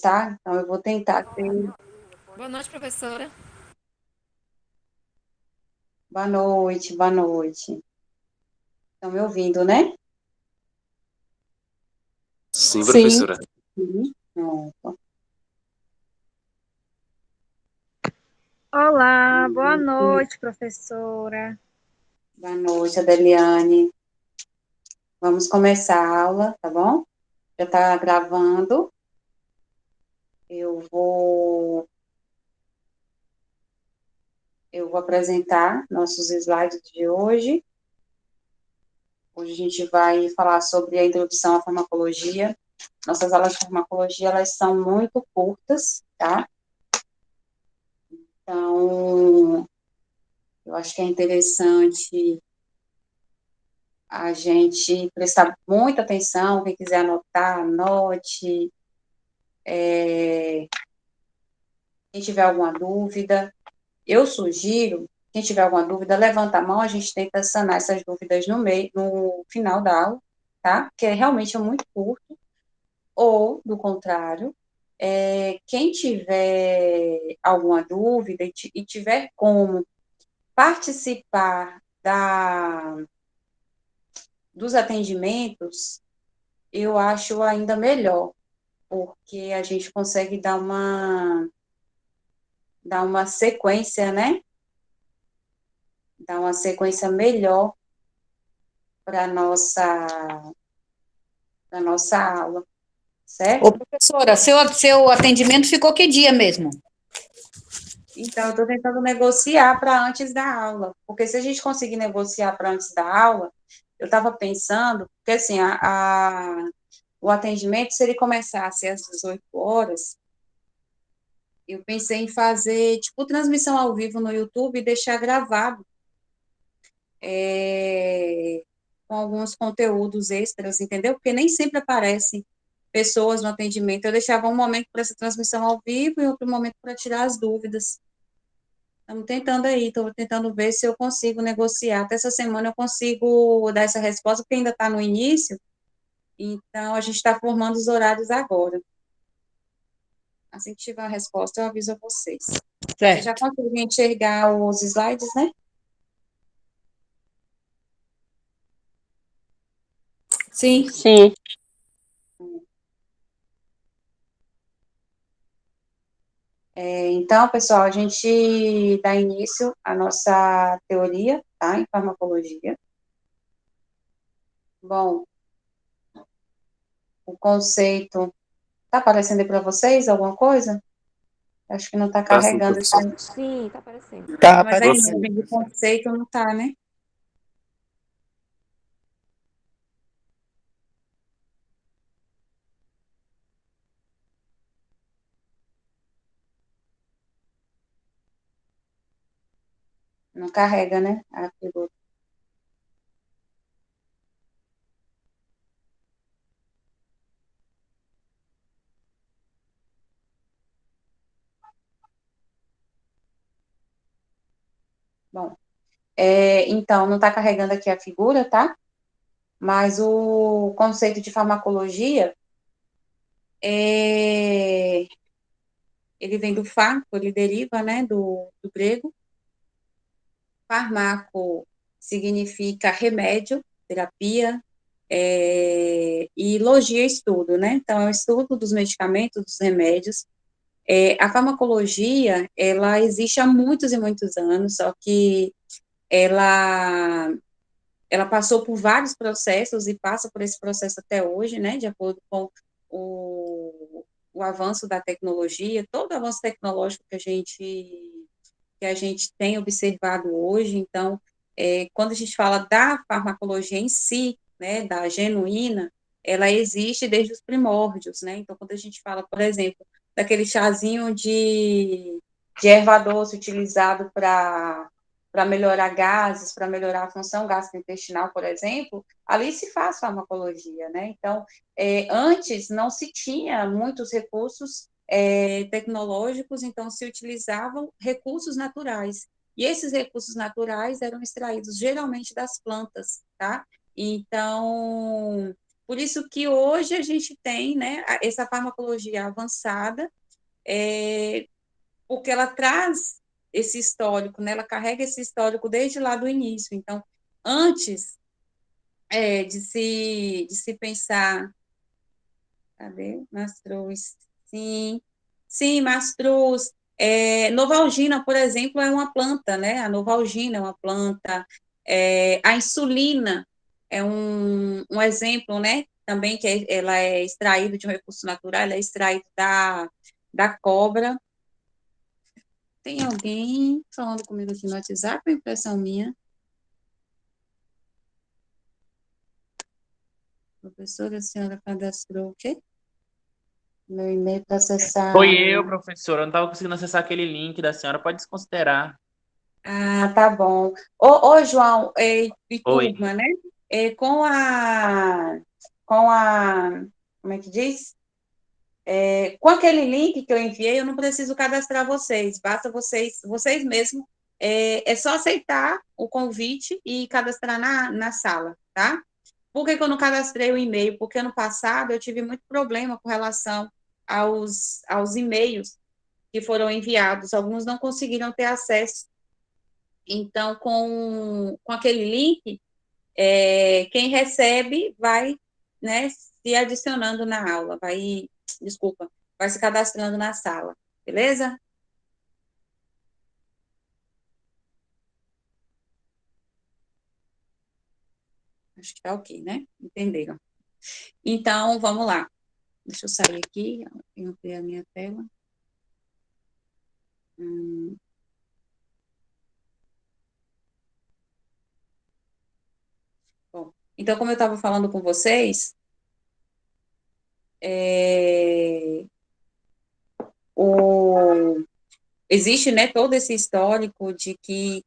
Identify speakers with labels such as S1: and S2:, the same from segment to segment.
S1: tá? Então, eu vou tentar ter...
S2: Boa noite, professora.
S1: Boa noite, boa noite. Estão me ouvindo, né?
S3: Sim,
S4: Sim.
S3: professora.
S1: Uhum. Pronto.
S4: Olá, boa noite, professora.
S1: Boa noite, Adeliane. Vamos começar a aula, tá bom? Já está gravando. Eu vou, eu vou apresentar nossos slides de hoje. Hoje a gente vai falar sobre a introdução à farmacologia. Nossas aulas de farmacologia, elas são muito curtas, tá? Então, eu acho que é interessante a gente prestar muita atenção. Quem quiser anotar, anote. Quem tiver alguma dúvida, eu sugiro, quem tiver alguma dúvida, levanta a mão, a gente tenta sanar essas dúvidas no meio, no final da aula, tá? Porque realmente é muito curto. Ou, do contrário, quem tiver alguma dúvida e tiver como participar dos atendimentos, eu acho ainda melhor, porque a gente consegue dar uma sequência, né? Dar uma sequência melhor para nossa aula,
S5: Ô,
S1: certo?
S5: professora, seu atendimento ficou que dia mesmo?
S1: Então, eu estou tentando negociar para antes da aula, porque se a gente conseguir negociar para antes da aula, eu estava pensando, porque assim, o atendimento, se ele começasse às 18 horas, eu pensei em fazer, tipo, transmissão ao vivo no YouTube e deixar gravado, é, com alguns conteúdos extras, entendeu? Porque nem sempre aparecem pessoas no atendimento. Eu deixava um momento para essa transmissão ao vivo e outro momento para tirar as dúvidas. Estamos tentando aí, estou tentando ver se eu consigo negociar. Até essa semana eu consigo dar essa resposta, porque ainda está no início, então a gente está formando os horários agora. Assim que tiver a resposta, eu aviso a vocês. Você já
S5: Certo.
S1: conseguiu enxergar os slides, né?
S5: Sim.
S4: Sim.
S1: Então, pessoal, a gente dá início à nossa teoria, tá, em farmacologia. Bom, o conceito, está aparecendo aí para vocês alguma coisa? Acho que não está
S3: Tá sim,
S1: carregando isso
S3: professora.
S1: aí.
S2: Sim, tá aparecendo.
S4: Tá
S1: Mas a
S4: aparecendo.
S1: imagem do conceito não está, né? Não carrega, né? A figura. Bom, então, não está carregando aqui a figura, tá? Mas o conceito de farmacologia, ele vem do farmaco, ele deriva, né, do grego. Farmaco significa remédio, terapia, e logia, estudo, né? Então, é o estudo dos medicamentos, dos remédios. A farmacologia, ela existe há muitos e muitos anos, só que ela ela passou por vários processos e passa por esse processo até hoje, né, de acordo com o avanço da tecnologia, todo o avanço tecnológico que a gente tem observado hoje. Então, quando a gente fala da farmacologia em si, né, da genuína, ela existe desde os primórdios, né? Então, quando a gente fala, por exemplo, daquele chazinho de erva doce utilizado para melhorar gases, para melhorar a função gastrointestinal, por exemplo, ali se faz farmacologia, né? Então, antes não se tinha muitos recursos tecnológicos, então se utilizavam recursos naturais. E esses recursos naturais eram extraídos geralmente das plantas, tá? Então, Por isso que hoje a gente tem, né, essa farmacologia avançada, porque ela traz esse histórico, né, ela carrega esse histórico desde lá do início. Então, antes de se pensar, cadê? Mastruz, sim, sim, mastruz. Novalgina, por exemplo, é uma planta, né? A novalgina é uma planta. A insulina é um exemplo, né? Também que ela é extraída de um recurso natural, ela é extraída da cobra. Tem alguém falando comigo aqui no WhatsApp, é impressão minha? Professora, a senhora cadastrou o quê? Meu e-mail para acessar.
S3: Foi eu, professora. Eu não estava conseguindo acessar aquele link da senhora. Pode desconsiderar.
S1: Ah, tá bom. Ô, João, e
S3: Oi.
S1: turma, né? Com a, como é que diz? Com aquele link que eu enviei, eu não preciso cadastrar vocês, basta vocês mesmos, é só aceitar o convite e cadastrar na sala, tá? Por que que eu não cadastrei o e-mail? Porque ano passado eu tive muito problema com relação aos e-mails que foram enviados, alguns não conseguiram ter acesso. Então, com aquele link, quem recebe vai, né, se adicionando na aula, vai se cadastrando na sala, beleza? Acho que tá ok, né? Entenderam. Então, vamos lá. Deixa eu sair aqui, eu ampliei a minha tela. Bom, então, como eu estava falando com vocês, existe, né, todo esse histórico de que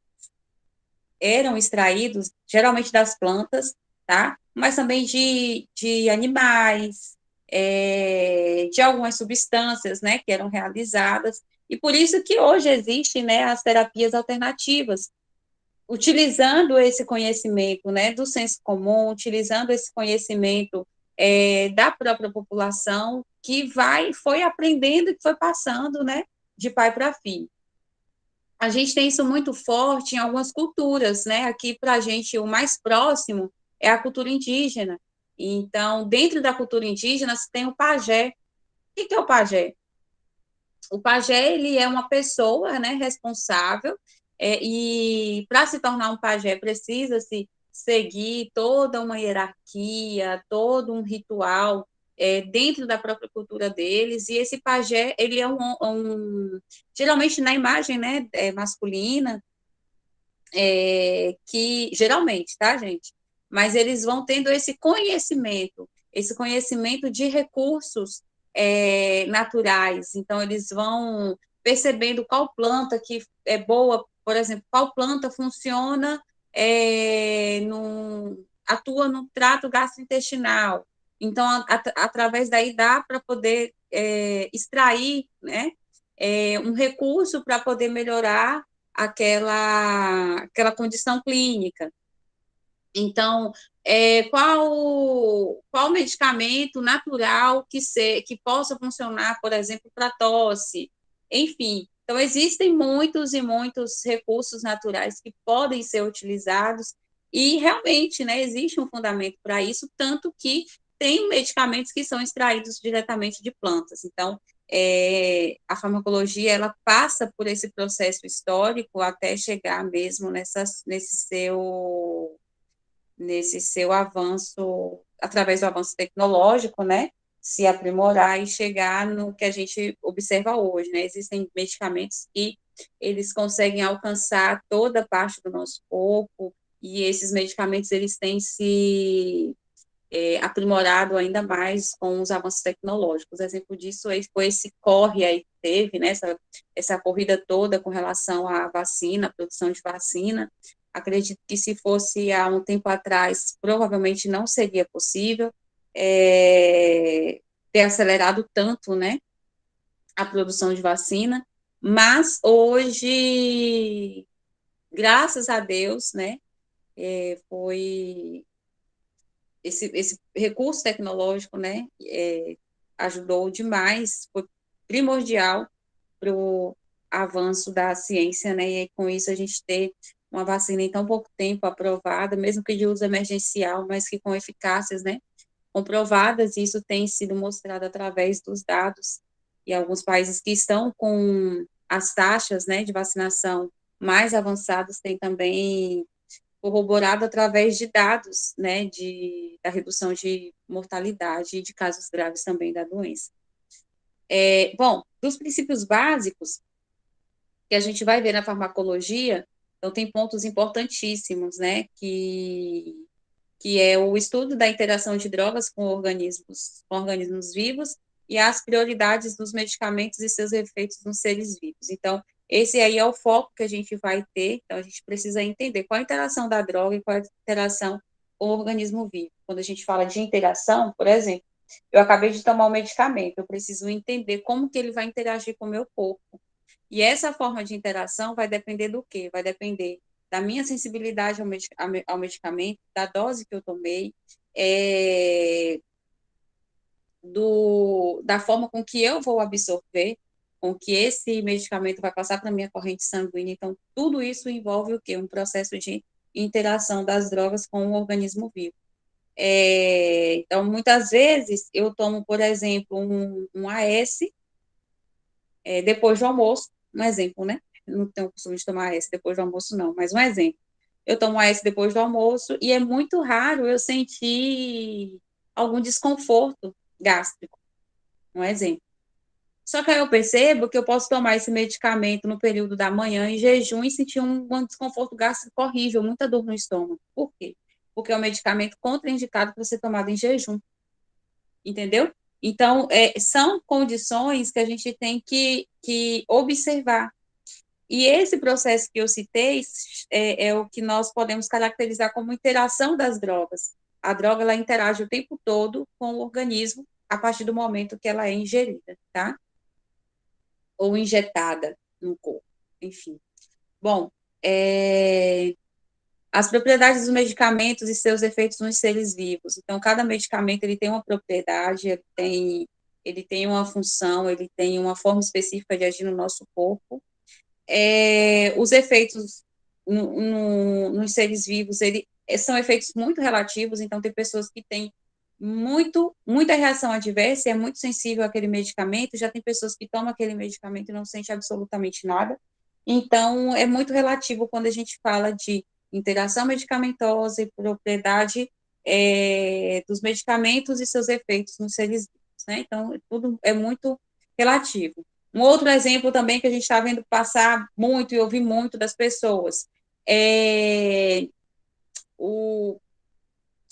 S1: eram extraídos geralmente das plantas, tá? Mas também de animais, de algumas substâncias, né, que eram realizadas, e por isso que hoje existem, né, as terapias alternativas, utilizando esse conhecimento, né, do senso comum, utilizando esse conhecimento da própria população, que foi aprendendo e foi passando, né, de pai para filho. A gente tem isso muito forte em algumas culturas, né? Aqui, para a gente, o mais próximo é a cultura indígena. Então, dentro da cultura indígena, você tem o pajé. O que é o pajé? O pajé, ele é uma pessoa, né, responsável, e para se tornar um pajé, precisa-se seguir toda uma hierarquia, todo um ritual, dentro da própria cultura deles, e esse pajé, ele é geralmente na imagem, né, masculina, que geralmente, tá, gente? Mas eles vão tendo esse conhecimento de recursos naturais. Então, eles vão percebendo qual planta que é boa, por exemplo, qual planta funciona, atua no trato gastrointestinal. Então, através daí dá para poder extrair, né, um recurso para poder melhorar aquela condição clínica. Então, qual medicamento natural que possa funcionar, por exemplo, para tosse? Enfim, então existem muitos e muitos recursos naturais que podem ser utilizados e realmente, né, existe um fundamento para isso, tanto que tem medicamentos que são extraídos diretamente de plantas. Então, a farmacologia, ela passa por esse processo histórico até chegar mesmo nesse seu avanço, através do avanço tecnológico, né, se aprimorar e chegar no que a gente observa hoje, né, existem medicamentos que eles conseguem alcançar toda parte do nosso corpo, e esses medicamentos, eles têm se aprimorado ainda mais com os avanços tecnológicos. Exemplo disso foi esse corre aí que teve, né, essa corrida toda com relação à vacina, à produção de vacina. Acredito que se fosse há um tempo atrás, provavelmente não seria possível ter acelerado tanto, né, a produção de vacina, mas hoje, graças a Deus, né, foi esse recurso tecnológico, né, ajudou demais, foi primordial para o avanço da ciência, né, e com isso a gente ter uma vacina em tão pouco tempo aprovada, mesmo que de uso emergencial, mas que com eficácias, né, comprovadas, e isso tem sido mostrado através dos dados, e alguns países que estão com as taxas, né, de vacinação mais avançadas têm também corroborado através de dados, né, da redução de mortalidade e de casos graves também da doença. Bom, dos princípios básicos que a gente vai ver na farmacologia, então tem pontos importantíssimos, né, que é o estudo da interação de drogas com organismos vivos e as prioridades dos medicamentos e seus efeitos nos seres vivos. Então, esse aí é o foco que a gente vai ter, então a gente precisa entender qual a interação da droga e qual a interação com o organismo vivo. Quando a gente fala de interação, por exemplo, eu acabei de tomar um medicamento, eu preciso entender como que ele vai interagir com o meu corpo. E essa forma de interação vai depender do quê? Vai depender da minha sensibilidade ao medicamento, da dose que eu tomei, da forma com que eu vou absorver, com que esse medicamento vai passar para a minha corrente sanguínea. Então, tudo isso envolve o quê? Um processo de interação das drogas com o organismo vivo. Então, muitas vezes, eu tomo, por exemplo, um AS, depois do almoço, um exemplo, né? Eu não tenho o costume de tomar AS depois do almoço, não, mas um exemplo. Eu tomo AS depois do almoço e é muito raro eu sentir algum desconforto gástrico, um exemplo. Só que aí eu percebo que eu posso tomar esse medicamento no período da manhã em jejum e sentir um desconforto gástrico horrível, muita dor no estômago. Por quê? Porque é um medicamento contraindicado para ser tomado em jejum, entendeu? Então, são condições que a gente tem que observar. E esse processo que eu citei é o que nós podemos caracterizar como interação das drogas. A droga, ela interage o tempo todo com o organismo a partir do momento que ela é ingerida, tá? Ou injetada no corpo, enfim. Bom, as propriedades dos medicamentos e seus efeitos nos seres vivos. Então, cada medicamento ele tem uma propriedade, ele tem uma função, ele tem uma forma específica de agir no nosso corpo. Os efeitos nos seres vivos, são efeitos muito relativos, então tem pessoas que têm muita reação adversa, é muito sensível àquele medicamento, já tem pessoas que tomam aquele medicamento e não sentem absolutamente nada. Então, é muito relativo quando a gente fala de interação medicamentosa e propriedade dos medicamentos e seus efeitos nos seres vivos, né? Então, tudo é muito relativo. Um outro exemplo também que a gente está vendo passar muito e ouvir muito das pessoas é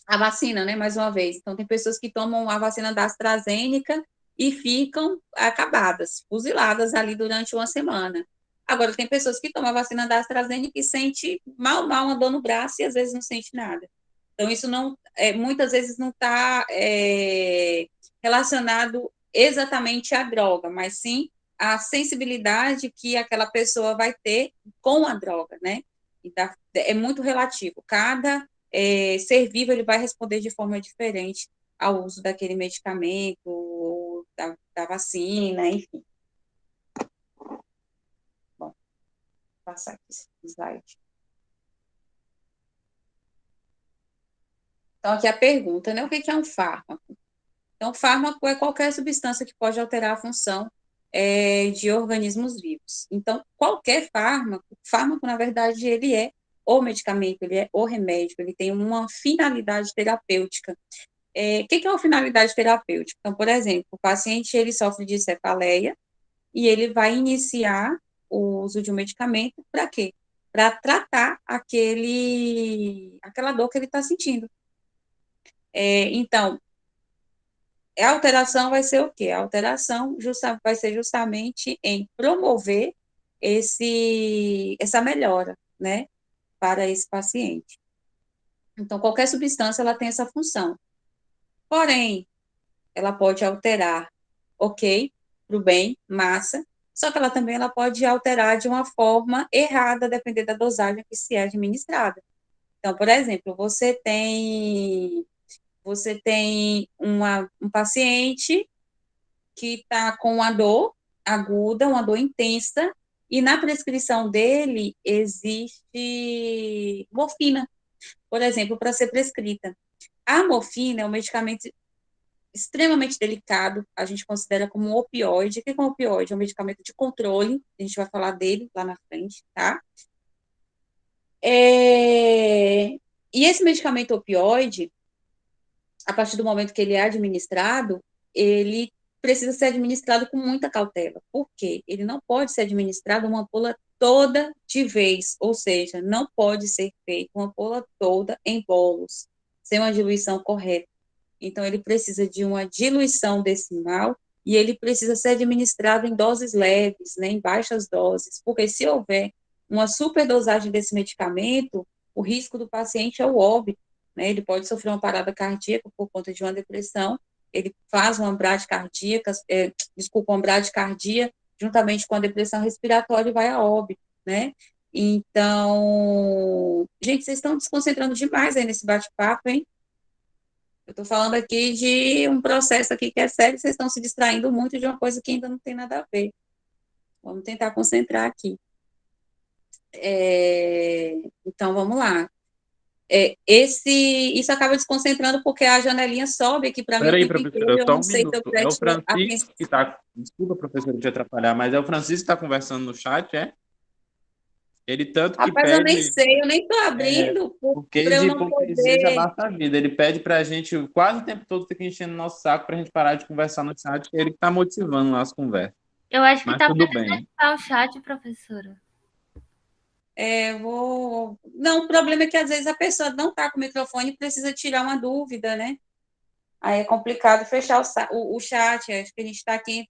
S1: a vacina, né, mais uma vez. Então, tem pessoas que tomam a vacina da AstraZeneca e ficam acabadas, fuziladas ali durante uma semana. Agora, tem pessoas que tomam a vacina da AstraZeneca e sente mal uma dor no braço e às vezes não sente nada. Então, isso não, muitas vezes não está relacionado exatamente à droga, mas sim a sensibilidade que aquela pessoa vai ter com a droga, né? Então, é muito relativo. Cada ser vivo ele vai responder de forma diferente ao uso daquele medicamento, da vacina, enfim. Bom, vou passar aqui esse slide. Então, aqui a pergunta, né? O que é um fármaco? Então, fármaco é qualquer substância que pode alterar a função de organismos vivos. Então, qualquer fármaco, na verdade, ele é o medicamento, ele é o remédio, ele tem uma finalidade terapêutica. O que é uma finalidade terapêutica? Então, por exemplo, o paciente ele sofre de cefaleia e ele vai iniciar o uso de um medicamento para quê? Para tratar aquela dor que ele está sentindo. Então, a alteração vai ser o quê? A alteração vai ser justamente em promover essa melhora, né, para esse paciente. Então, qualquer substância, ela tem essa função. Porém, ela pode alterar, ok, para o bem, massa, só que ela pode alterar de uma forma errada, dependendo da dosagem que se é administrada. Então, por exemplo, você tem você tem um paciente que está com uma dor aguda, uma dor intensa, e na prescrição dele existe morfina, por exemplo, para ser prescrita. A morfina é um medicamento extremamente delicado, a gente considera como um opioide. O que é um opioide? É um medicamento de controle, a gente vai falar dele lá na frente, tá? E esse medicamento opioide, a partir do momento que ele é administrado, ele precisa ser administrado com muita cautela. Por quê? Ele não pode ser administrado uma ampola toda de vez, ou seja, não pode ser feita uma ampola toda em bolos, sem uma diluição correta. Então, ele precisa de uma diluição decimal e ele precisa ser administrado em doses leves, né, em baixas doses, porque se houver uma superdosagem desse medicamento, o risco do paciente é o óbito, né, ele pode sofrer uma parada cardíaca por conta de uma depressão, ele faz uma bradicardia, uma bradicardia, juntamente com a depressão respiratória e vai a óbito, né? Então, gente, vocês estão desconcentrando demais aí nesse bate-papo, hein? Eu estou falando aqui de um processo aqui que é sério, vocês estão se distraindo muito de uma coisa que ainda não tem nada a ver. Vamos tentar concentrar aqui. Então, vamos lá. Isso acaba desconcentrando porque a janelinha sobe aqui para mim o
S3: Peraí,
S1: tempo inteiro,
S3: professora,
S1: eu
S3: só
S1: não
S3: um
S1: sei se eu
S3: minuto. É o
S1: presto
S3: Francisco
S1: atenção.
S3: que está. Desculpa, professor, te atrapalhar, mas é o Francisco que está conversando no chat, é? Ele tanto que
S1: Rapaz, eu nem
S3: pede,
S1: sei, eu nem estou abrindo
S3: porque
S1: para eu
S3: de
S1: não
S3: hipocrisia já
S1: poder.
S3: basta a vida. Ele pede pra gente quase o tempo todo fica enchendo nosso saco pra gente parar de conversar no chat, que ele que tá motivando as conversas.
S6: Eu acho que
S3: Mas
S6: tá para
S3: tudo bem.
S6: ativar o chat, professora.
S1: Não, o problema é que às vezes a pessoa não está com o microfone e precisa tirar uma dúvida, né? Aí é complicado fechar o chat. Acho que a gente está aqui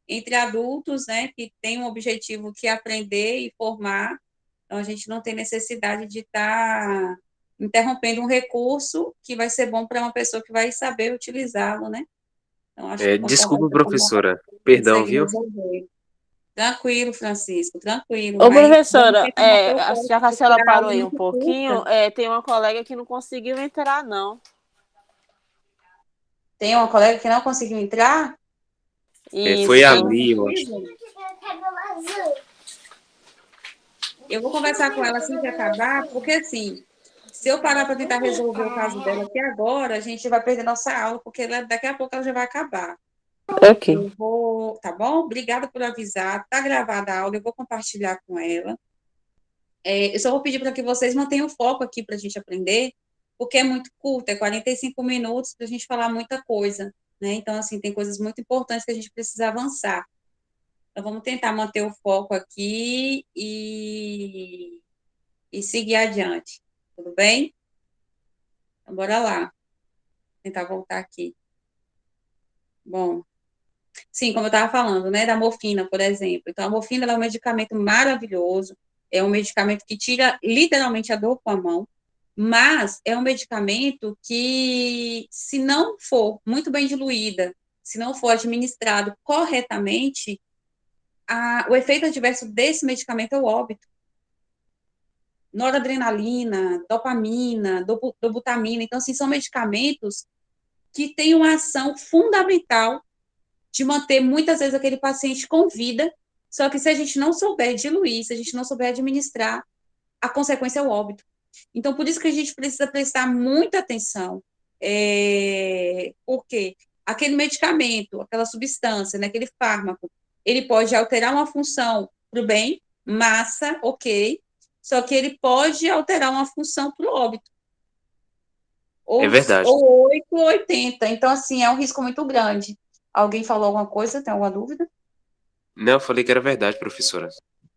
S1: entre adultos, né, que tem um objetivo que é aprender e formar. Então, a gente não tem necessidade de estar interrompendo um recurso que vai ser bom para uma pessoa que vai saber utilizá-lo, né? Então, acho que conforme
S7: Desculpa,
S1: dessa forma,
S7: professora.
S1: a gente
S7: Perdão,
S1: consegue
S7: viu?
S1: resolver. Tranquilo, Francisco, tranquilo.
S8: Ô,
S1: Mas vamos
S8: professora,
S1: tentar manter o foco,
S8: já que a
S1: porque
S8: senhora
S1: a
S8: parou
S1: aula é
S8: aí um
S1: muito
S8: pouquinho,
S1: curta.
S8: tem uma colega que não conseguiu entrar, não.
S1: Tem uma colega que não conseguiu entrar?
S7: Foi
S8: Isso.
S7: ali, eu acho.
S1: Eu vou conversar com ela assim que acabar, porque assim, se eu parar para tentar resolver o caso dela aqui agora, a gente vai perder nossa aula, porque daqui a pouco ela já vai acabar.
S8: Ok.
S1: Eu vou, tá bom? Obrigada por avisar. Tá gravada a aula, eu vou compartilhar com ela. Eu só vou pedir para que vocês mantenham o foco aqui para a gente aprender, porque é muito curto, é 45 minutos para a gente falar muita coisa, né? Então, assim, tem coisas muito importantes que a gente precisa avançar. Então, vamos tentar manter o foco aqui e seguir adiante. Tudo bem? Então, bora lá. Tentar voltar aqui. Bom, sim, como eu estava falando, né, da morfina, por exemplo. Então, a morfina ela é um medicamento maravilhoso, é um medicamento que tira literalmente a dor com a mão, mas é um medicamento que, se não for muito bem diluída, se não for administrado corretamente, o efeito adverso desse medicamento é o óbito. Noradrenalina, dopamina, dobutamina, então, assim, são medicamentos que têm uma ação fundamental de manter, muitas vezes, aquele paciente com vida, só que se a gente não souber diluir, se a gente não souber administrar, a consequência é o óbito. Então, por isso que a gente precisa prestar muita atenção, porque aquele medicamento, aquela substância, né, aquele fármaco, ele pode alterar uma função para o bem, massa, ok, só que ele pode alterar uma função para o óbito.
S7: É verdade.
S1: Ou 8 ou 80. Então, assim, é um risco muito grande. Alguém falou alguma coisa? Tem alguma dúvida?
S7: Não, eu falei que era verdade, professora.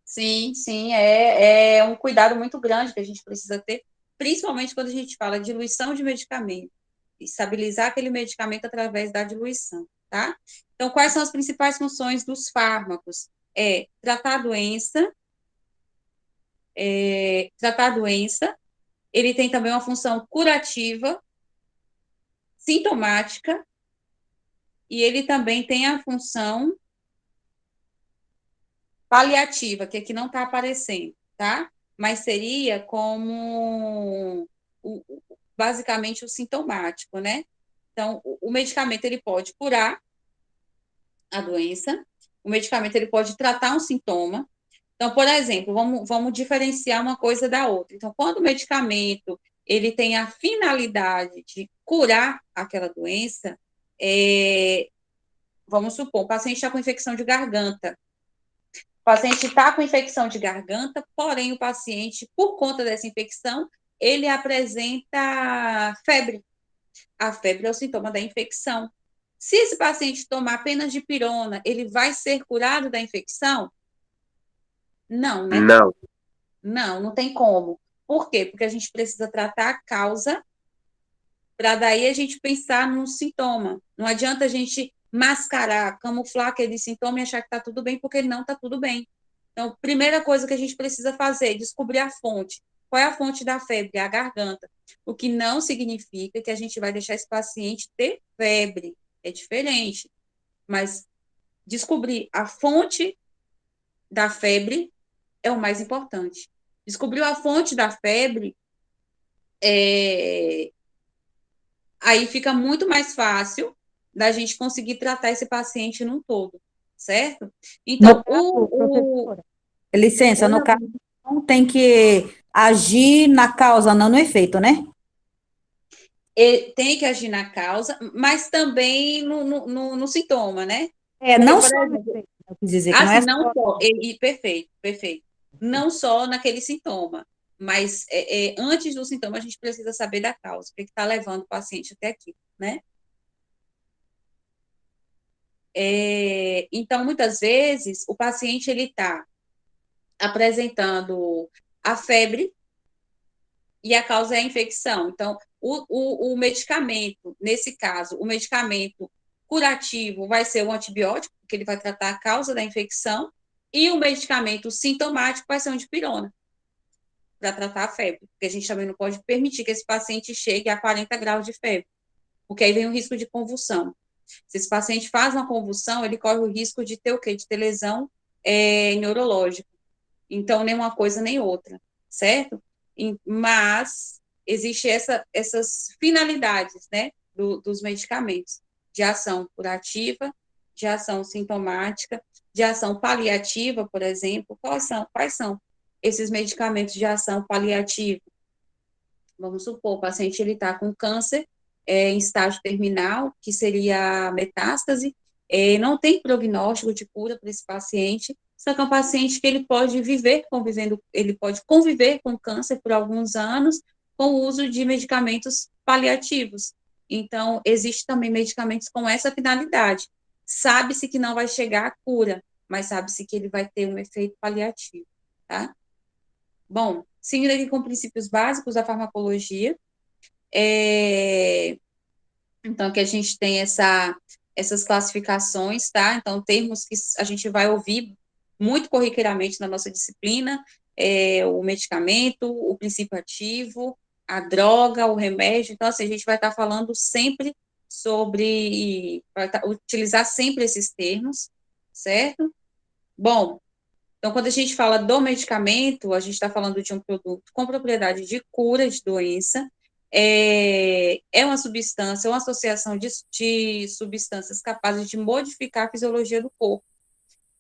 S1: Sim, sim, é um cuidado muito grande que a gente precisa ter, principalmente quando a gente fala de diluição de medicamento, estabilizar aquele medicamento através da diluição, tá? Então, quais são as principais funções dos fármacos? Tratar a doença, ele tem também uma função curativa, sintomática, e ele também tem a função paliativa, que aqui não está aparecendo, tá? Mas seria como basicamente o sintomático, né? Então, o medicamento ele pode curar a doença, o medicamento ele pode tratar um sintoma. Então, por exemplo, vamos diferenciar uma coisa da outra. Então, quando o medicamento ele tem a finalidade de curar aquela doença, vamos supor, o paciente está com infecção de garganta. O paciente está com infecção de garganta, porém o paciente, por conta dessa infecção, ele apresenta febre. A febre é o sintoma da infecção. Se esse paciente tomar apenas dipirona, ele vai ser curado da infecção? Não, né? Não tem como. Por quê? Porque a gente precisa tratar a causa para daí a gente pensar no sintoma. Não adianta a gente mascarar, camuflar aquele sintoma e achar que está tudo bem, porque não está tudo bem. Então, primeira coisa que a gente precisa fazer é descobrir a fonte. Qual é a fonte da febre? É a garganta. O que não significa que a gente vai deixar esse paciente ter febre. É diferente. Mas descobrir a fonte da febre é o mais importante. Descobriu a fonte da febre, aí fica muito mais fácil da gente conseguir tratar esse paciente num todo, certo? Então,
S5: Licença, no caso, não tem que agir na causa, não no efeito, né?
S1: Tem que agir na causa, mas também no sintoma, né?
S5: Não
S1: por
S5: só
S1: exemplo,
S5: no efeito, eu quis dizer, que não é
S1: assim, não só, perfeito. Não só naquele sintoma, mas antes do sintoma a gente precisa saber da causa, o que está levando o paciente até aqui, né? Então, muitas vezes, o paciente ele está apresentando a febre e a causa é a infecção. Então, o medicamento, nesse caso, o medicamento curativo vai ser o antibiótico, porque ele vai tratar a causa da infecção, e o medicamento sintomático vai ser um dipirona, para tratar a febre, porque a gente também não pode permitir que esse paciente chegue a 40 graus de febre, porque aí vem o risco de convulsão. Se esse paciente faz uma convulsão, ele corre o risco de ter o quê? De ter lesão neurológica. Então, nem uma coisa nem outra, certo? Mas existe essas finalidades, né, dos medicamentos, de ação curativa, de ação sintomática, de ação paliativa, por exemplo. Quais são esses medicamentos de ação paliativa? Vamos supor, o paciente está com câncer em estágio terminal, que seria metástase, não tem prognóstico de cura para esse paciente, só que é um paciente que ele pode conviver com câncer por alguns anos com o uso de medicamentos paliativos. Então, existe também medicamentos com essa finalidade. Sabe-se que não vai chegar à cura, mas sabe-se que ele vai ter um efeito paliativo, tá? Bom, seguindo aqui com princípios básicos da farmacologia, então, que a gente tem essas classificações, tá? Então, termos que a gente vai ouvir muito corriqueiramente na nossa disciplina, o medicamento, o princípio ativo, a droga, o remédio. Então, assim, a gente vai estar falando sempre utilizar sempre esses termos, certo? Bom, então, quando a gente fala do medicamento, a gente está falando de um produto com propriedade de cura de doença, é uma substância, uma associação de substâncias capazes de modificar a fisiologia do corpo.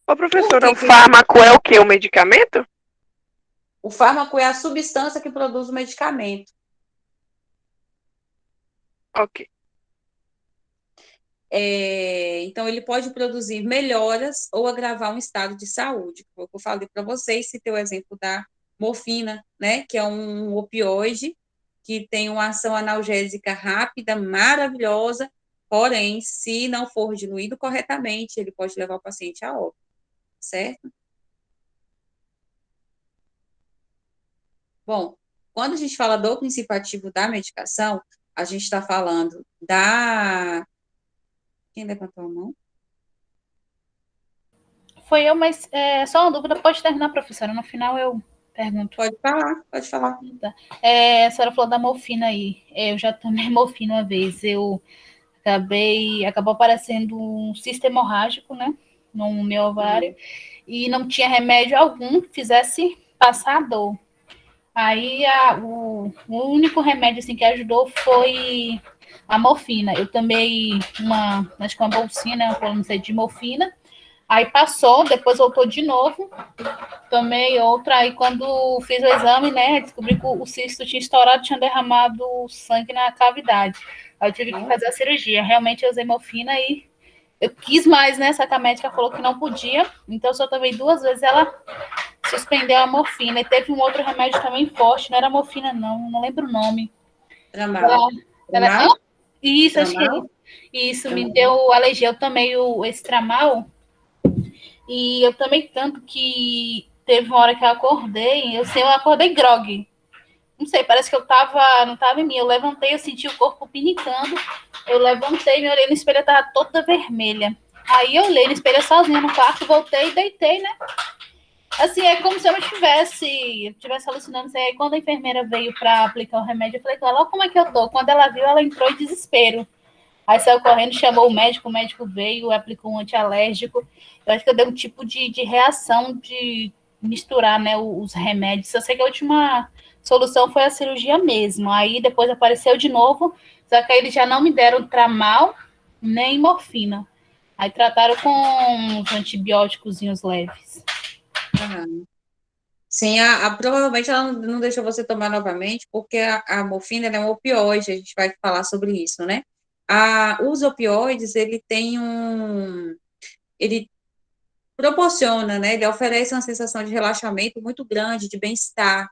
S9: Ô, professora, o fármaco é o quê? O medicamento?
S1: O fármaco é a substância que produz o medicamento.
S9: Ok.
S1: Então, ele pode produzir melhoras ou agravar um estado de saúde. Como eu falei para vocês, citei o exemplo da morfina, né, que é um opioide, que tem uma ação analgésica rápida, maravilhosa, porém, se não for diluído corretamente, ele pode levar o paciente a óbito, certo? Bom, quando a gente fala do princípio ativo da medicação, a gente está falando da... Quem levantou a mão?
S6: Foi eu, mas só uma dúvida, pode terminar, professora, no final eu pergunto.
S1: Pode falar.
S6: A senhora falou da morfina aí, eu já tomei morfina uma vez, acabou aparecendo um cisto hemorrágico, né, no meu ovário, e não tinha remédio algum que fizesse passar a dor. Aí o único remédio assim, que ajudou foi a morfina. Eu tomei acho que uma bolsinha, né, não sei, de morfina. Aí passou, depois voltou de novo. Tomei outra, aí quando fiz o exame, né, descobri que o cisto tinha estourado, tinha derramado sangue na cavidade. Aí eu tive que fazer a cirurgia. Realmente eu usei morfina e eu quis mais, né, só que a médica falou que não podia. Então, eu só tomei 2 vezes, ela suspendeu a morfina. E teve um outro remédio também forte, não era morfina não lembro o nome.
S1: Tramal.
S6: Isso, acho que é isso. Me deu alergia. Eu tomei esse Tramal e eu tomei tanto que teve uma hora que eu acordei, eu acordei grogue. Não sei, parece que não tava em mim. Eu levantei, eu senti o corpo pinicando. Eu levantei, me olhei no espelho, eu tava toda vermelha. Aí eu olhei no espelho sozinha no quarto, voltei e deitei, né? Assim, é como se eu não estivesse alucinando. Aí quando a enfermeira veio para aplicar o remédio, eu falei com ela, olha como é que eu tô. Quando ela viu, ela entrou em desespero. Aí saiu correndo, chamou o médico veio, aplicou um antialérgico. Eu acho que eu dei um tipo de reação de misturar, né, os remédios. Eu sei que a última solução foi a cirurgia mesmo. Aí depois apareceu de novo, só que aí eles já não me deram Tramal nem morfina. Aí trataram com uns antibióticos leves.
S1: Aham. Sim, provavelmente ela não deixou você tomar novamente, porque a morfina ela é um opioide, a gente vai falar sobre isso, né? Os opioides, ele proporciona, né? Ele oferece uma sensação de relaxamento muito grande, de bem-estar.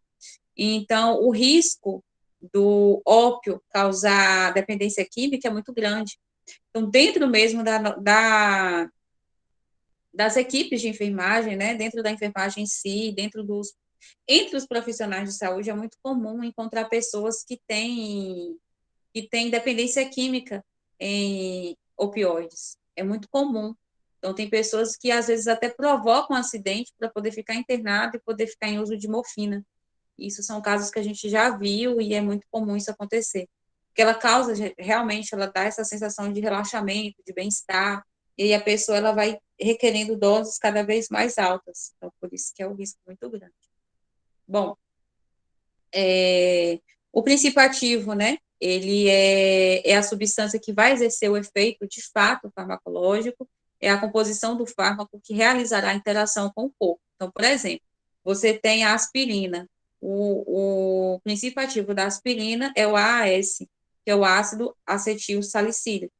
S1: Então, o risco do ópio causar dependência química é muito grande. Então, dentro mesmo das equipes de enfermagem, né, dentro da enfermagem em si, entre os profissionais de saúde, é muito comum encontrar pessoas que têm dependência química em opioides. É muito comum. Então, tem pessoas que, às vezes, até provocam um acidente para poder ficar internado e poder ficar em uso de morfina. Isso são casos que a gente já viu e é muito comum isso acontecer. Porque ela causa, realmente, ela dá essa sensação de relaxamento, de bem-estar, e aí a pessoa ela vai requerendo doses cada vez mais altas. Então, por isso que é um risco muito grande. Bom, o princípio ativo, né? Ele é a substância que vai exercer o efeito, de fato, farmacológico, é a composição do fármaco que realizará a interação com o corpo. Então, por exemplo, você tem a aspirina. O princípio ativo da aspirina é o AAS, que é o ácido acetil salicílico.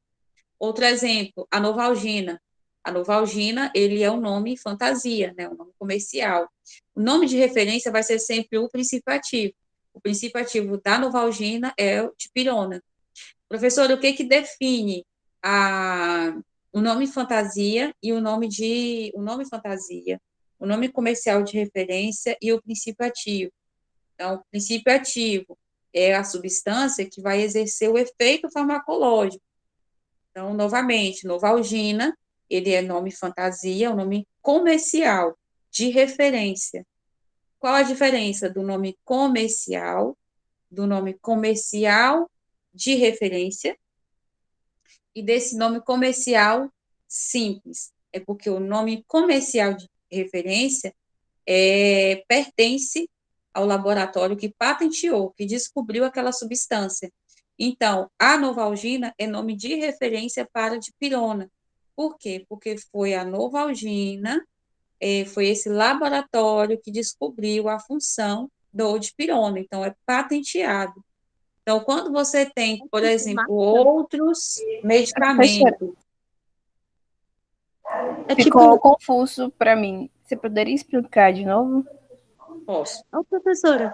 S1: Outro exemplo, a Novalgina. A Novalgina, ele é um nome fantasia, né, um nome comercial. O nome de referência vai ser sempre o princípio ativo. O princípio ativo da Novalgina é o dipirona. Professor, o que define o nome fantasia e o nome fantasia, o nome comercial de referência e o princípio ativo? Então, o princípio ativo é a substância que vai exercer o efeito farmacológico. Então, novamente, Novalgina, ele é nome fantasia, o nome comercial de referência. Qual a diferença do nome comercial de referência e desse nome comercial simples? É porque o nome comercial de referência pertence ao laboratório que patenteou, que descobriu aquela substância. Então, a Novalgina é nome de referência para a dipirona. Por quê? Porque foi a Novalgina, foi esse laboratório que descobriu a função do dipirona. Então, é patenteado. Então, quando você tem, por exemplo, outros medicamentos...
S10: Ficou confuso para mim. Você poderia explicar de novo?
S1: Posso.
S11: Professora,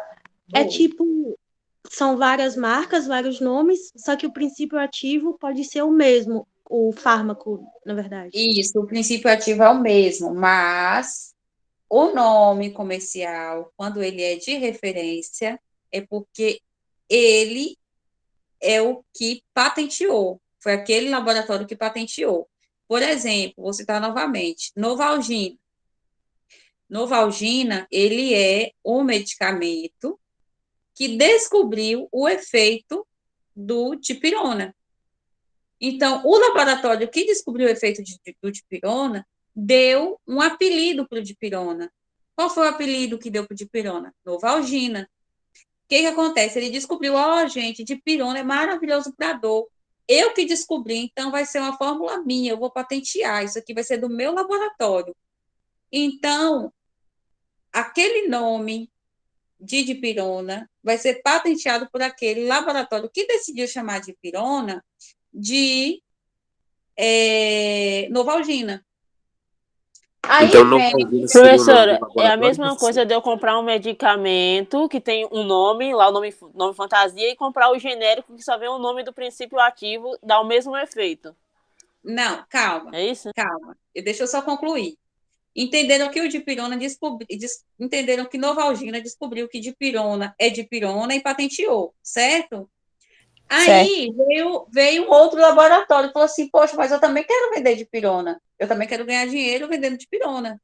S11: são várias marcas, vários nomes, só que o princípio ativo pode ser o mesmo, o fármaco, na verdade.
S1: Isso, o princípio ativo é o mesmo, mas o nome comercial, quando ele é de referência, é porque ele é o que patenteou, foi aquele laboratório que patenteou. Por exemplo, vou citar novamente, Novalgina. Novalgina, ele é um medicamento que descobriu o efeito do dipirona. Então, o laboratório que descobriu o efeito do dipirona deu um apelido para o dipirona. Qual foi o apelido que deu para o dipirona? Novalgina. que acontece? Ele descobriu, gente, dipirona é maravilhoso para dor. Eu que descobri, então vai ser uma fórmula minha, eu vou patentear, isso aqui vai ser do meu laboratório. Então, aquele nome de dipirona vai ser patenteado por aquele laboratório que decidiu chamar dipirona de Novalgina. Aí
S7: Então,
S1: vem...
S7: Novalgina seria o nome do
S8: Professora, é a
S7: laboratório,
S8: mesma
S7: professora?
S8: coisa de eu comprar um medicamento que tem um nome, lá o nome fantasia, e comprar o genérico que só vem o nome do princípio ativo, dá o mesmo efeito.
S1: Não, calma.
S8: É isso?
S1: Calma. Deixa eu só concluir. Entenderam que o dipirona entenderam que Novalgina descobriu que dipirona é dipirona e patenteou, certo? Aí veio um outro laboratório e falou assim, poxa, mas eu também quero vender dipirona. Eu também quero ganhar dinheiro vendendo dipirona.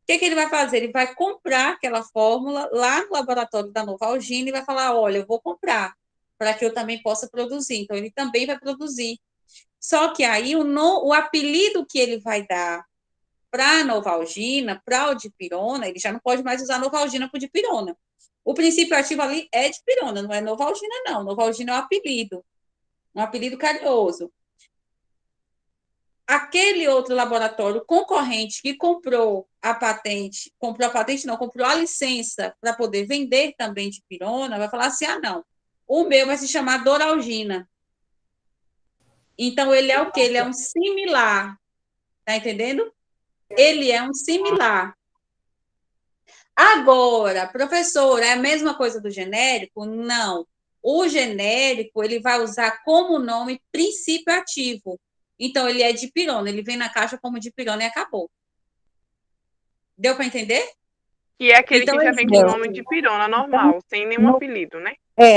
S1: O que ele vai fazer? Ele vai comprar aquela fórmula lá no laboratório da Novalgina e vai falar, olha, eu vou comprar para que eu também possa produzir. Então, ele também vai produzir. Só que aí o apelido que ele vai dar para a Novalgina, para o dipirona, ele já não pode mais usar Novalgina para o dipirona. O princípio ativo ali é dipirona, não é Novalgina, não. Novalgina é um apelido carinhoso. Aquele outro laboratório concorrente que comprou a licença para poder vender também dipirona, vai falar assim, não, o meu vai se chamar Doralgina. Então, ele é o quê? Ele é um similar, tá entendendo? Ele é um similar. Agora, professor, é a mesma coisa do genérico? Não. O genérico, ele vai usar como nome princípio ativo. Então, ele é dipirona, ele vem na caixa como dipirona e acabou. Deu para entender?
S9: E é aquele
S1: Então,
S9: que já vem com o nome de pirona normal, sem nenhum apelido, né?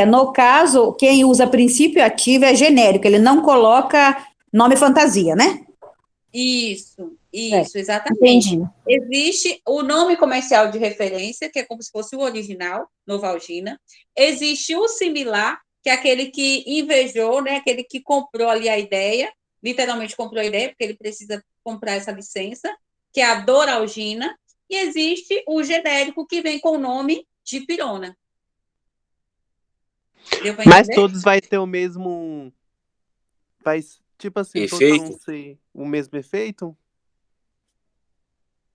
S5: No caso, quem usa princípio ativo é genérico, ele não coloca nome fantasia, né?
S1: Isso, exatamente.
S5: Entendi.
S1: Existe o nome comercial de referência, que é como se fosse o original, Novalgina. Existe o similar, que é aquele que invejou, né? Aquele que comprou ali a ideia, literalmente comprou a ideia, porque ele precisa comprar essa licença, que é a Doralgina. E existe o genérico, que vem com o nome de pirona. Deu para
S12: Mas
S1: entender?
S12: todos vai ter o mesmo... Tipo assim,
S7: Efeito?
S12: todos vão ser o mesmo efeito?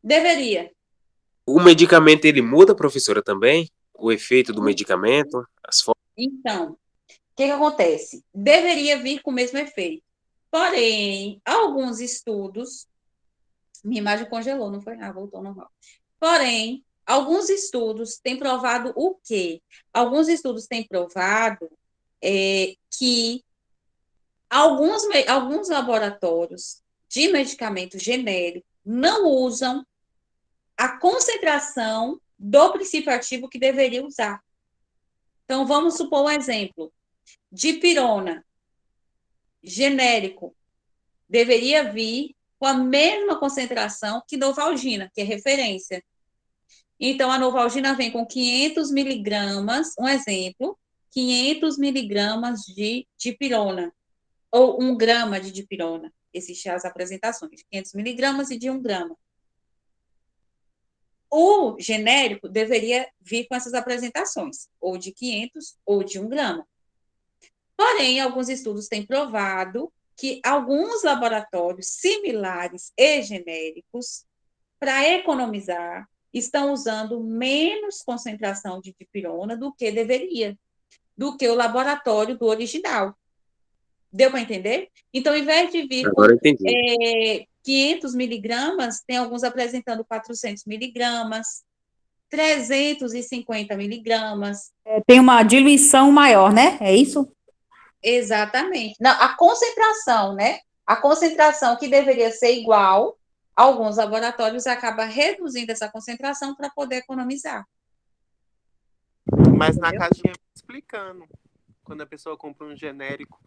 S1: Deveria.
S7: O medicamento, ele muda, professora, também? O efeito do medicamento? As formas?
S1: Então, o que acontece? Deveria vir com o mesmo efeito. Porém, alguns estudos... Minha imagem congelou, não foi? Voltou ao normal. Porém, alguns estudos têm provado o quê? Alguns estudos têm provado que alguns laboratórios de medicamento genérico não usam a concentração do princípio ativo que deveria usar. Então, vamos supor um exemplo. Dipirona, genérico, deveria vir com a mesma concentração que Novalgina, que é referência. Então, a Novalgina vem com 500 miligramas, um exemplo, 500 miligramas de dipirona, ou 1 grama de dipirona. Existem as apresentações, de 500 miligramas e de 1 grama. O genérico deveria vir com essas apresentações, ou de 500 ou de 1 grama. Porém, alguns estudos têm provado que alguns laboratórios similares e genéricos, para economizar, estão usando menos concentração de dipirona do que deveria, do que o laboratório do original. Deu para entender? Então, ao invés de vir
S7: Agora
S1: com
S7: entendi.
S1: 500 miligramas, tem alguns apresentando 400 miligramas, 350 miligramas.
S5: Tem uma diluição maior, né? É isso?
S1: Exatamente. Não, a concentração, né? A concentração que deveria ser igual, alguns laboratórios acabam reduzindo essa concentração para poder economizar.
S12: Mas na caixinha explicando. Quando a pessoa compra um genérico,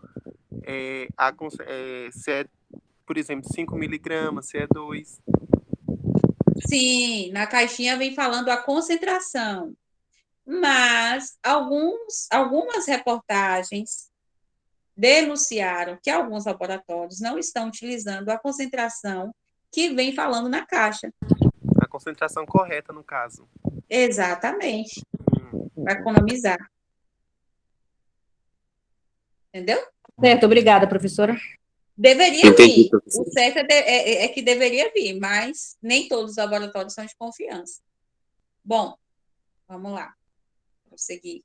S12: se é, por exemplo, 5 miligramas, se é 2.
S1: Sim, na caixinha vem falando a concentração. Mas algumas reportagens denunciaram que alguns laboratórios não estão utilizando a concentração que vem falando na caixa.
S12: A concentração correta, no caso.
S1: Exatamente. Para economizar. Entendeu?
S5: Certo, obrigada, professora.
S1: Deveria
S7: Entendi,
S1: vir. O
S7: professora.
S1: certo é que deveria vir, mas nem todos os laboratórios são de confiança. Bom, vamos lá. Prosseguir.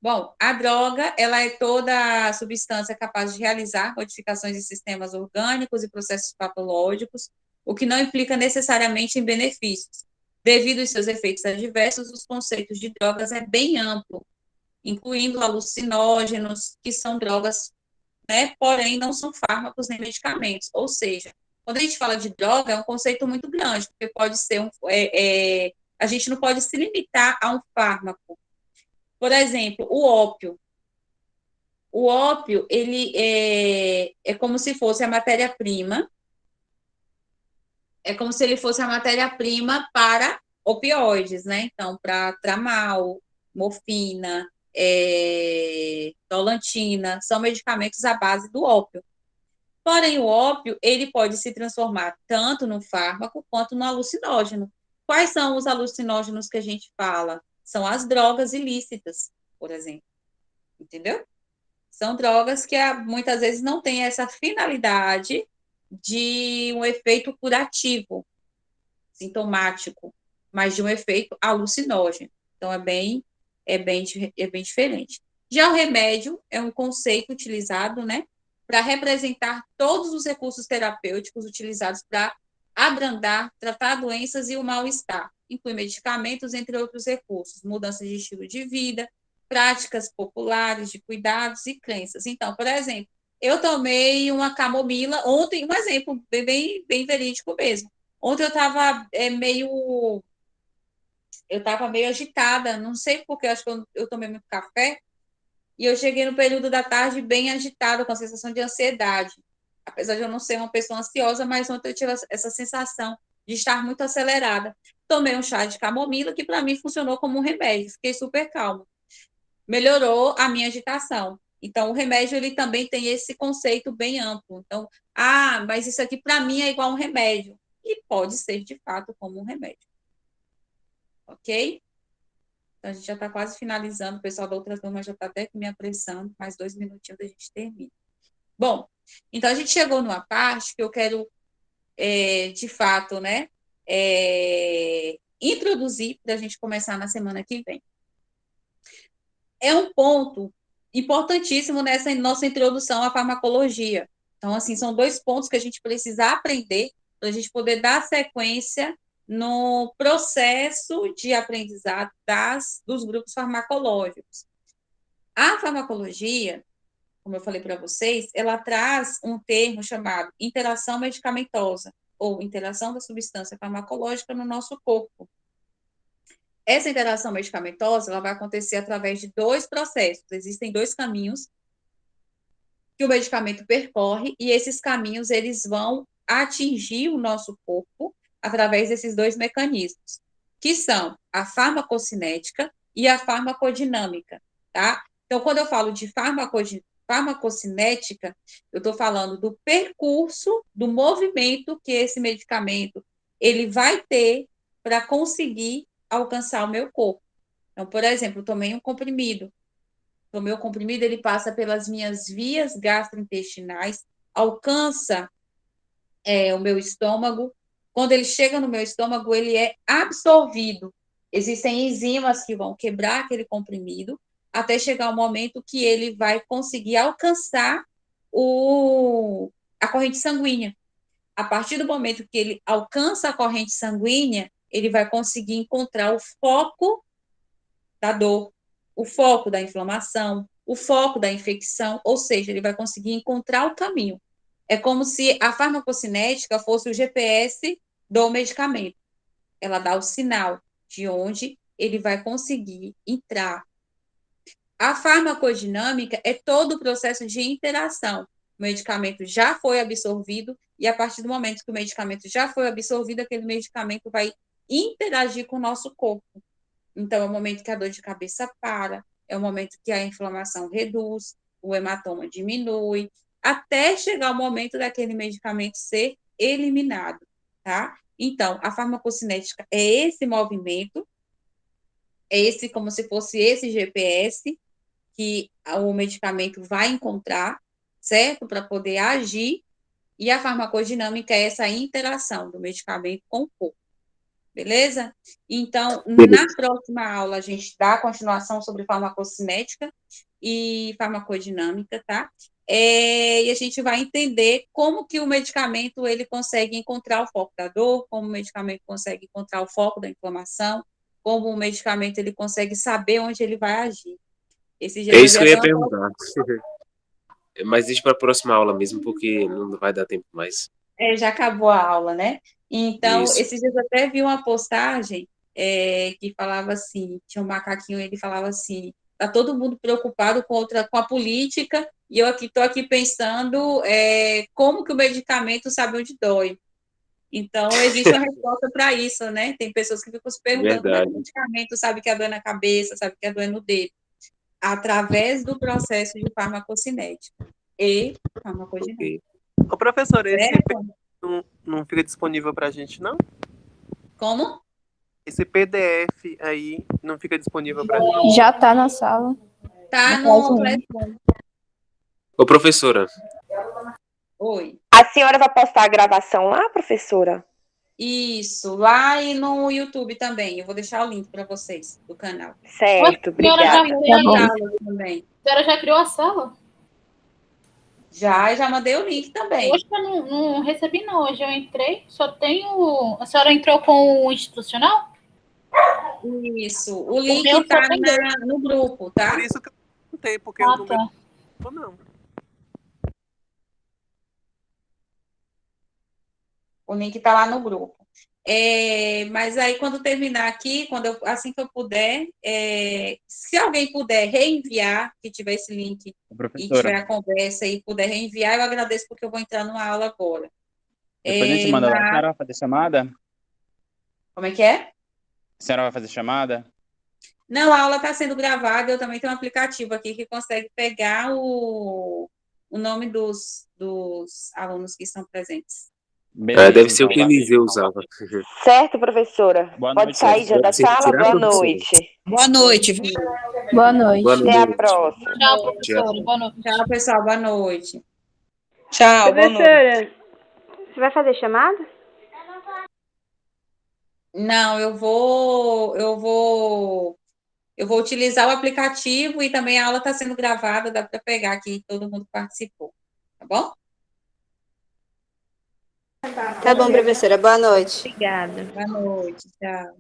S1: Bom, a droga, ela é toda substância capaz de realizar modificações em sistemas orgânicos e processos patológicos, o que não implica necessariamente em benefícios. Devido aos seus efeitos adversos, os conceitos de drogas é bem amplo, incluindo alucinógenos, que são drogas, né, porém não são fármacos nem medicamentos. Ou seja, quando a gente fala de droga, é um conceito muito grande, porque pode ser a gente não pode se limitar a um fármaco. Por exemplo, o ópio. O ópio, ele é como se fosse a matéria-prima, é como se ele fosse a matéria-prima para opioides, né? Então, para tramal, morfina, dolantina, são medicamentos à base do ópio. Porém, o ópio, ele pode se transformar tanto no fármaco quanto no alucinógeno. Quais são os alucinógenos que a gente fala? São as drogas ilícitas, por exemplo. Entendeu? São drogas que muitas vezes não têm essa finalidade de um efeito curativo, sintomático, mas de um efeito alucinógeno. Então, é bem diferente. Já o remédio é um conceito utilizado, né, para representar todos os recursos terapêuticos utilizados para abrandar, tratar doenças e o mal-estar. Inclui medicamentos, entre outros recursos, mudanças de estilo de vida, práticas populares de cuidados e crenças. Então, por exemplo, eu tomei uma camomila ontem, um exemplo bem verídico mesmo. Ontem eu estava meio agitada, não sei porque, acho que eu tomei muito café, e eu cheguei no período da tarde bem agitada, com a sensação de ansiedade. Apesar de eu não ser uma pessoa ansiosa, mas ontem eu tive essa sensação de estar muito acelerada. Tomei um chá de camomila, que para mim funcionou como um remédio, fiquei super calma. Melhorou a minha agitação. Então, o remédio, ele também tem esse conceito bem amplo. Então, mas isso aqui para mim é igual a um remédio. E pode ser, de fato, como um remédio. Ok? Então, a gente já está quase finalizando. O pessoal da outra turma já está até me apressando. Mais 2 minutinhos a gente termina. Bom, então a gente chegou numa parte que eu quero, de fato, né, introduzir para a gente começar na semana que vem. É um ponto importantíssimo nessa nossa introdução à farmacologia. Então, assim, são 2 pontos que a gente precisa aprender para a gente poder dar sequência no processo de aprendizado dos grupos farmacológicos. A farmacologia, como eu falei para vocês, ela traz um termo chamado interação medicamentosa, ou interação da substância farmacológica no nosso corpo. Essa interação medicamentosa, ela vai acontecer através de 2 processos. Existem 2 caminhos que o medicamento percorre, e esses caminhos, eles vão atingir o nosso corpo através desses 2 mecanismos, que são a farmacocinética e a farmacodinâmica, tá? Então, quando eu falo de farmacocinética, eu estou falando do percurso, do movimento que esse medicamento ele vai ter para conseguir alcançar o meu corpo. Então, por exemplo, eu tomei um comprimido. O meu comprimido, ele passa pelas minhas vias gastrointestinais, alcança o meu estômago. Quando ele chega no meu estômago, ele é absorvido. Existem enzimas que vão quebrar aquele comprimido até chegar o momento que ele vai conseguir alcançar a corrente sanguínea. A partir do momento que ele alcança a corrente sanguínea, ele vai conseguir encontrar o foco da dor, o foco da inflamação, o foco da infecção, ou seja, ele vai conseguir encontrar o caminho. É como se a farmacocinética fosse o GPS do medicamento. Ela dá o sinal de onde ele vai conseguir entrar. A farmacodinâmica é todo o processo de interação. O medicamento já foi absorvido e, a partir do momento que o medicamento já foi absorvido, aquele medicamento vai interagir com o nosso corpo. Então, é o momento que a dor de cabeça para, é o momento que a inflamação reduz, o hematoma diminui, até chegar o momento daquele medicamento ser eliminado, tá? Então, a farmacocinética é esse movimento, é esse como se fosse esse GPS, que o medicamento vai encontrar, certo? Para poder agir, e a farmacodinâmica é essa interação do medicamento com o corpo. Beleza? Então, na próxima aula, a gente dá a continuação sobre farmacocinética e farmacodinâmica, tá? E a gente vai entender como que o medicamento ele consegue encontrar o foco da dor, como o medicamento consegue encontrar o foco da inflamação, como o medicamento ele consegue saber onde ele vai agir. Esses dias
S7: É isso que eu ia
S1: até
S7: perguntar. Mas deixa para a próxima aula mesmo, porque não vai dar tempo mais.
S1: já acabou a aula, né? Então,
S7: Isso.
S1: esses dias eu até vi uma postagem que falava assim, tinha um macaquinho, ele falava assim, tá todo mundo preocupado com a política, e eu estou aqui pensando como que o medicamento sabe onde dói. Então, existe uma resposta para isso, né? Tem pessoas que ficam se perguntando como é que o
S7: Verdade.
S1: medicamento sabe que a dor é na cabeça, sabe que a dor é no dedo. Através do processo de farmacocinética e farmacodinâmica.
S12: Ô, professora, esse
S1: Certo?
S12: não fica disponível pra gente, não?
S1: Como?
S12: Esse PDF aí não fica disponível pra gente?
S10: Já tá na sala.
S1: Tá
S10: No
S1: no
S10: Classroom.
S1: Classroom.
S7: Ô, professora,
S1: Oi.
S9: A senhora vai postar a gravação lá, professora?
S1: Isso, lá e no YouTube também. Eu vou deixar o link para vocês do canal.
S9: Certo,
S6: A senhora já
S9: obrigada.
S1: Tem as
S6: fez?
S1: aulas também.
S6: A senhora já criou a sala?
S1: Já mandei o link também.
S6: Hoje eu não recebi, não. Hoje eu entrei, só tenho. A senhora entrou com o institucional?
S1: Isso, o
S6: O meu
S1: link
S6: só
S1: tá
S6: tem dois.
S1: no grupo, tá?
S12: Por isso que eu perguntei, porque o número
S6: Tá.
S12: não.
S1: O link tá lá no grupo. Mas aí, quando terminar aqui, assim que eu puder, se alguém puder reenviar, que tiver esse link e tiver a conversa e puder reenviar, eu agradeço, porque eu vou entrar numa aula agora.
S3: Depois a gente manda lá. A senhora vai fazer chamada?
S1: Como é que é?
S3: A senhora vai fazer chamada?
S1: Não, a aula está sendo gravada, eu também tenho um aplicativo aqui que consegue pegar o nome dos alunos que estão presentes.
S3: Beleza,
S7: deve ser o
S3: então,
S7: que
S3: valeu.
S7: Eliseu usava.
S9: Certo, professora.
S3: Boa
S9: Pode
S3: noite,
S9: sair já da
S7: professora.
S9: sala?
S7: Tirar,
S9: Boa
S7: professora.
S9: noite.
S5: Boa noite.
S10: Boa noite.
S7: Boa
S9: Até a
S7: noite.
S9: próxima.
S6: Tchau, professora. Boa noite.
S1: Tchau, pessoal, boa noite.
S9: Tchau, boa noite.
S11: Professora, você vai fazer chamada?
S1: Não, eu vou utilizar o aplicativo e também a aula está sendo gravada, dá para pegar aqui, todo mundo participou, tá bom?
S10: Tá bom, professora. Boa noite.
S11: Obrigada.
S1: Boa noite, tchau.